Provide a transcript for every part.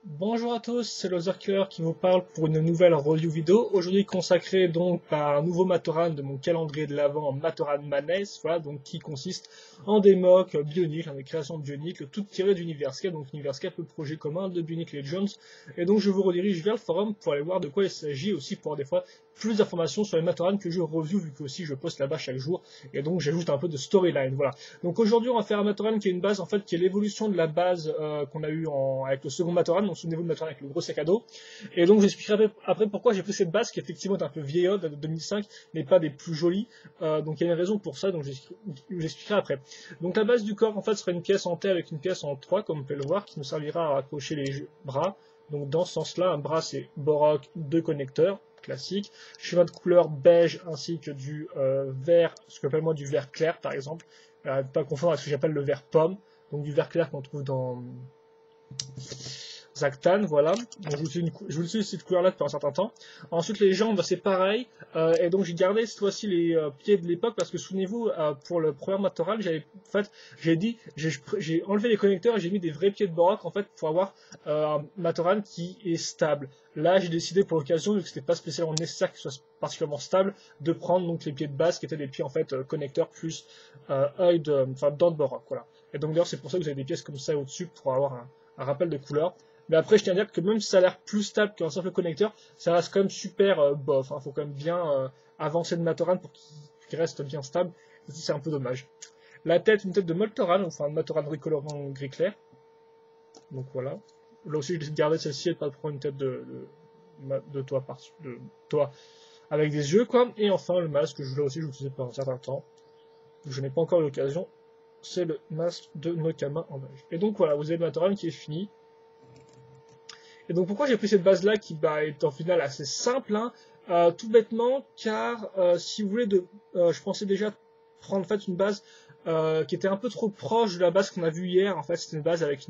Bonjour à tous, c'est Lozerkiller qui vous parle pour une nouvelle review vidéo. Aujourd'hui consacrée donc à un nouveau Matoran de mon calendrier de l'Avent, Matoran Madness, voilà, donc qui consiste en des mocks Bionicle, des créations de Bionicle, toutes tirées d'Universcape, donc Universcape, le projet commun de Bionicle Legends. Et donc je vous redirige vers le forum pour aller voir de quoi il s'agit, aussi pour avoir des fois plus d'informations sur les Matoran que je review, vu que aussi je poste là-bas chaque jour, et donc j'ajoute un peu de storyline, voilà. Donc aujourd'hui on va faire un Matoran qui est une base, en fait, qui est l'évolution de la base qu'on a eu avec le second Matoran, donc souvenez-vous de Matoran avec le gros sac à dos. Et donc j'expliquerai après pourquoi j'ai pris cette base qui effectivement est un peu vieillotte, de 2005, mais pas des plus jolies. Donc il y a une raison pour ça, donc j'expliquerai après. Donc la base du corps en fait sera une pièce en T avec une pièce en 3, comme on peut le voir, qui nous servira à raccrocher les bras. Donc dans ce sens-là, un bras c'est Borok, 2 connecteurs, classique. Schéma de couleur beige ainsi que du vert, ce que j'appelle moi du vert clair par exemple. Pas confondre avec ce que j'appelle le vert pomme, donc du vert clair qu'on trouve dans Zactan, voilà. Donc je vous utilise cette couleur-là depuis un certain temps. Ensuite les jambes, c'est pareil. Et donc j'ai gardé cette fois-ci les pieds de l'époque parce que souvenez-vous, pour le premier Matoran, j'ai enlevé les connecteurs et j'ai mis des vrais pieds de Borok en fait pour avoir un Matoran qui est stable. Là j'ai décidé pour l'occasion, vu que c'était pas spécialement nécessaire qu'il soit particulièrement stable, de prendre donc les pieds de base qui étaient des pieds en fait connecteurs plus dents de Borok, voilà. Et donc d'ailleurs c'est pour ça que vous avez des pièces comme ça au-dessus pour avoir un rappel de couleur. Mais après, je tiens à dire que même si ça a l'air plus stable qu'un simple connecteur, ça reste quand même super bof. Faut quand même bien avancer de Matoran pour qu'il reste bien stable. C'est un peu dommage. La tête, une tête de Moltoran, enfin de Matoran recolorant gris clair. Donc voilà. Là aussi, je décide de garder celle-ci et de pas prendre une tête de toit avec des yeux, quoi. Et enfin, le masque, là aussi, je l'ai utilisé pendant un certain temps. Je n'ai pas encore eu l'occasion. C'est le masque de Nokama en beige. Et donc voilà, vous avez le Matoran qui est fini. Et donc pourquoi j'ai pris cette base là qui est en final assez simple, hein, tout bêtement car si vous voulez je pensais déjà prendre en fait une base qui était un peu trop proche de la base qu'on a vue hier. En fait c'était une base avec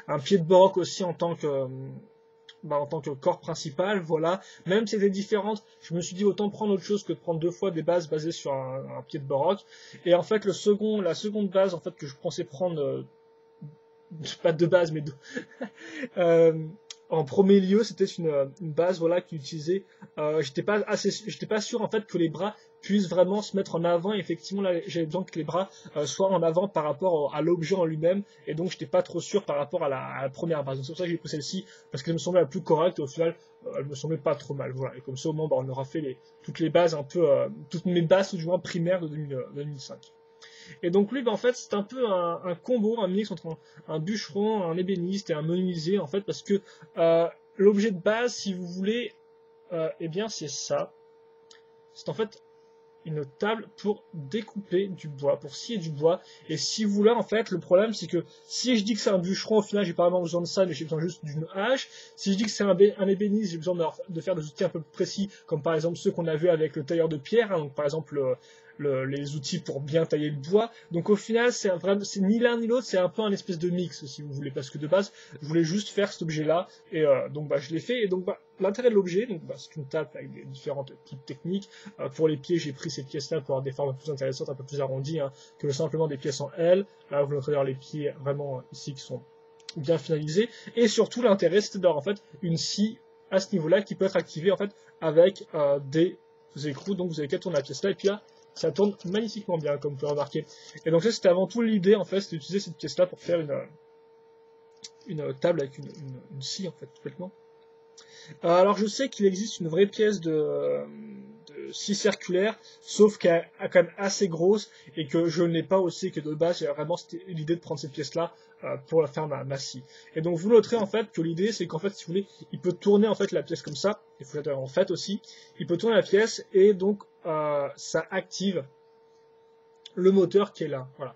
un pied de Borok aussi en tant que corps principal, voilà. Même si c'était différente, je me suis dit autant prendre autre chose que de prendre deux fois des bases basées sur un pied de Borok. Et en fait la seconde base en fait que je pensais prendre pas de base mais en premier lieu, c'était une base voilà qui utilisait. J'étais pas sûr en fait que les bras puissent vraiment se mettre en avant. Et effectivement, là, j'avais besoin que les bras soient en avant par rapport à l'objet en lui-même. Et donc, j'étais pas trop sûr par rapport à la première base. Donc, c'est pour ça que j'ai pris celle-ci parce qu'elle me semblait la plus correcte. Et au final, elle me semblait pas trop mal. Voilà. Et comme ça, au moins, on aura fait toutes les bases un peu, toutes mes bases, ou du moins primaires de 2005. Et donc lui, en fait, c'est un peu un combo, un mix entre un bûcheron, un ébéniste et un menuisier, en fait, parce que l'objet de base, si vous voulez, eh bien, c'est ça. C'est en fait une table pour découper du bois, pour scier du bois. Et si vous voulez, en fait, le problème, c'est que si je dis que c'est un bûcheron, au final, j'ai pas vraiment besoin de ça, mais j'ai besoin juste d'une hache. Si je dis que c'est un ébéniste, j'ai besoin de faire des outils un peu plus précis, comme par exemple ceux qu'on a vu avec le tailleur de pierre, hein, donc par exemple les outils pour bien tailler le bois. Donc au final, c'est ni l'un ni l'autre, c'est un peu un espèce de mix, si vous voulez, parce que de base, je voulais juste faire cet objet-là, et donc je l'ai fait, et donc l'intérêt de l'objet, donc c'est une table avec des différentes petites techniques. Pour les pieds, j'ai pris ces pièces-là pour avoir des formes plus intéressantes, un peu plus arrondies, hein, que simplement des pièces en L. Là, vous voyez les pieds vraiment ici qui sont bien finalisés. Et surtout, l'intérêt, c'était d'avoir en fait une scie à ce niveau-là qui peut être activée en fait avec des écrous. Donc vous avez qu'à tourner la pièce là, et puis là, ça tourne magnifiquement bien, comme vous pouvez remarquer. Et donc ça, c'était avant tout l'idée, en fait, c'était d'utiliser cette pièce-là pour faire une table avec une scie, en fait, complètement. Alors je sais qu'il existe une vraie pièce de scie circulaire, sauf qu'elle est quand même assez grosse et que je ne l'ai pas aussi, que de base j'ai vraiment l'idée de prendre cette pièce-là pour faire ma scie. Et donc vous noterez en fait que l'idée c'est qu'en fait si vous voulez, il peut tourner en fait la pièce comme ça, il faut l'être en fait aussi, il peut tourner la pièce et donc ça active le moteur qui est là, voilà.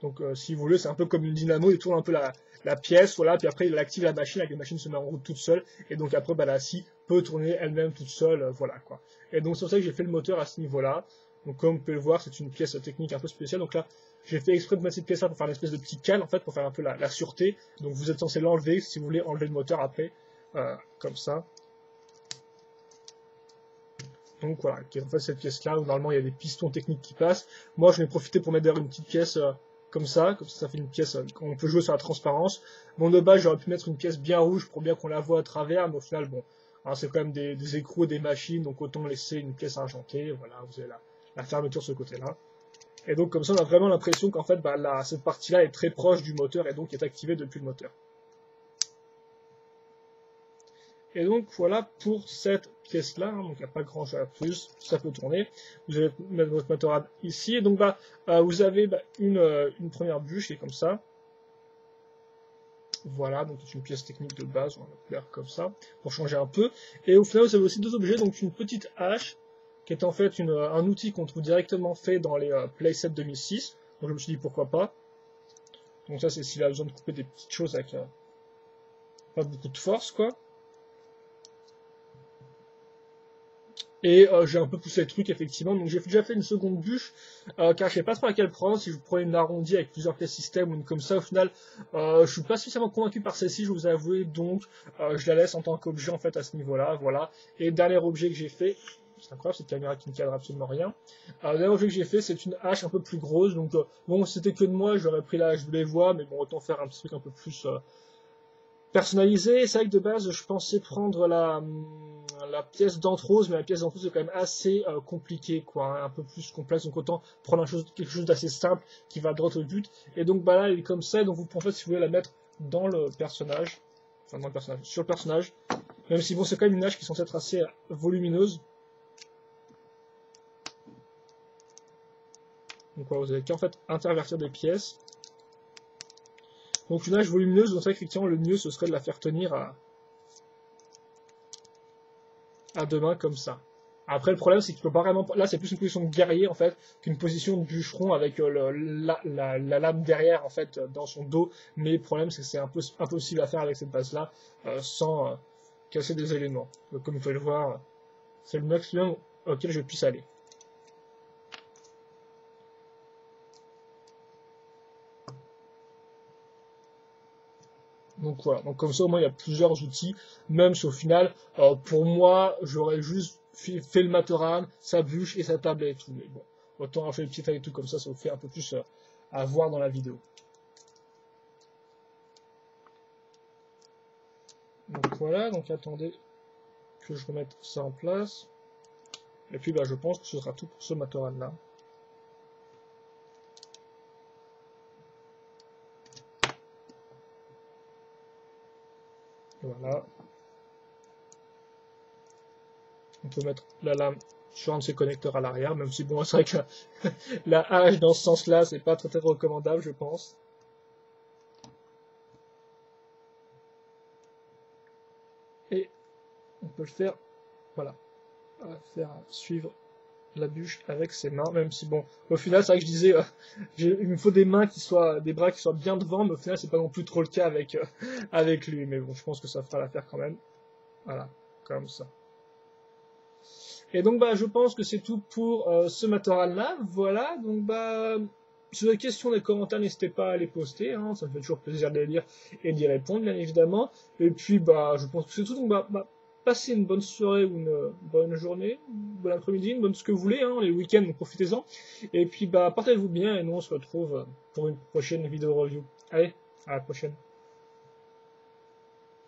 Donc si vous voulez, c'est un peu comme une dynamo, il tourne un peu la pièce, voilà, puis après il active la machine, la machine se met en route toute seule, et donc après la scie peut tourner elle-même toute seule, voilà quoi. Et donc c'est pour ça que j'ai fait le moteur à ce niveau-là. Donc comme vous pouvez le voir, c'est une pièce technique un peu spéciale. Donc là, j'ai fait exprès de mettre cette pièce-là pour faire une espèce de petit cal en fait, pour faire un peu la sûreté. Donc vous êtes censé l'enlever si vous voulez enlever le moteur après, comme ça. Donc voilà, qui est en fait cette pièce-là où normalement il y a des pistons techniques qui passent. Moi, je vais profiter pour mettre d'ailleurs une petite pièce comme ça fait une pièce, on peut jouer sur la transparence. Bon, de base, j'aurais pu mettre une pièce bien rouge pour bien qu'on la voit à travers, mais au final, bon, hein, c'est quand même des écrous, des machines, donc autant laisser une pièce argentée, voilà, vous avez la fermeture de ce côté-là. Et donc comme ça, on a vraiment l'impression qu'en fait, bah, cette partie-là est très proche du moteur et donc est activée depuis le moteur. Et donc voilà pour cette pièce-là, hein, donc il n'y a pas grand-chose à plus, ça peut tourner. Vous allez mettre votre motorrad ici, et donc vous avez une première bûche qui est comme ça. Voilà, donc c'est une pièce technique de base, on va la faire comme ça, pour changer un peu. Et au final, vous avez aussi deux objets, donc une petite hache, qui est en fait un outil qu'on trouve directement fait dans les Playset 2006. Donc je me suis dit pourquoi pas. Donc ça, c'est s'il a besoin de couper des petites choses avec pas beaucoup de force, quoi. Et j'ai un peu poussé le truc, effectivement. Donc j'ai déjà fait une seconde bûche, car je sais pas trop à quelle prendre. Si je prenais une arrondie avec plusieurs pièces système ou une comme ça, au final, je suis pas spécialement convaincu par celle-ci, je vous avoue. Donc je la laisse en tant qu'objet, en fait, à ce niveau-là. Voilà. Et dernier objet que j'ai fait, c'est incroyable, cette caméra qui ne cadre absolument rien. Le dernier objet que j'ai fait, c'est une hache un peu plus grosse. Donc bon, c'était que de moi, j'aurais pris la hache de les voix, mais bon, autant faire un petit truc un peu plus personnalisé. C'est vrai que de base, je pensais prendre la pièce d'anthrouse, mais la pièce d'anthrouse est quand même assez compliquée, quoi, hein, un peu plus complexe. Donc autant prendre quelque chose d'assez simple qui va droit au but. Et donc là, elle est comme ça. Donc vous pouvez, en fait, si vous voulez la mettre dans le personnage, enfin dans le personnage, sur le personnage. Même si bon, c'est quand même une hache qui est censée être assez volumineuse. Donc voilà, vous avez qu'à en fait intervertir des pièces. Donc une hache volumineuse, donc ça effectivement le mieux ce serait de la faire tenir à deux mains comme ça. Après le problème c'est qu'il peut pas vraiment, là c'est plus une position de guerrier en fait qu'une position de bûcheron avec la lame derrière en fait dans son dos, mais le problème c'est que c'est impossible à faire avec cette base là sans casser des éléments. Donc, comme vous pouvez le voir, c'est le maximum auquel je puisse aller. Donc voilà, donc comme ça au moins il y a plusieurs outils, même si au final, pour moi, j'aurais juste fait le Matoran, sa bûche et sa table et tout. Mais bon, autant faire des petits détails et tout comme ça vous fait un peu plus à voir dans la vidéo. Donc voilà, donc attendez que je remette ça en place. Et puis je pense que ce sera tout pour ce Matoran là. Voilà. On peut mettre la lame sur un de ces connecteurs à l'arrière, même si bon, c'est vrai que la hache dans ce sens-là, c'est pas très, très recommandable, je pense. Et on peut le faire, voilà, faire suivre la bûche avec ses mains, même si bon, au final, c'est vrai que je disais, il me faut des mains des bras qui soient bien devant, mais au final, c'est pas non plus trop le cas avec lui, mais bon, je pense que ça fera l'affaire quand même. Voilà, comme ça. Et donc je pense que c'est tout pour ce Matoran-là. Voilà, donc si vous avez des questions dans les commentaires, n'hésitez pas à les poster, hein, ça me fait toujours plaisir de les lire et d'y répondre, bien évidemment. Et puis je pense que c'est tout, donc passez une bonne soirée ou une bonne journée, une bonne après-midi, une bonne ce que vous voulez, hein, les week-ends, donc profitez-en. Et puis portez-vous bien et nous on se retrouve pour une prochaine vidéo review. Allez, à la prochaine.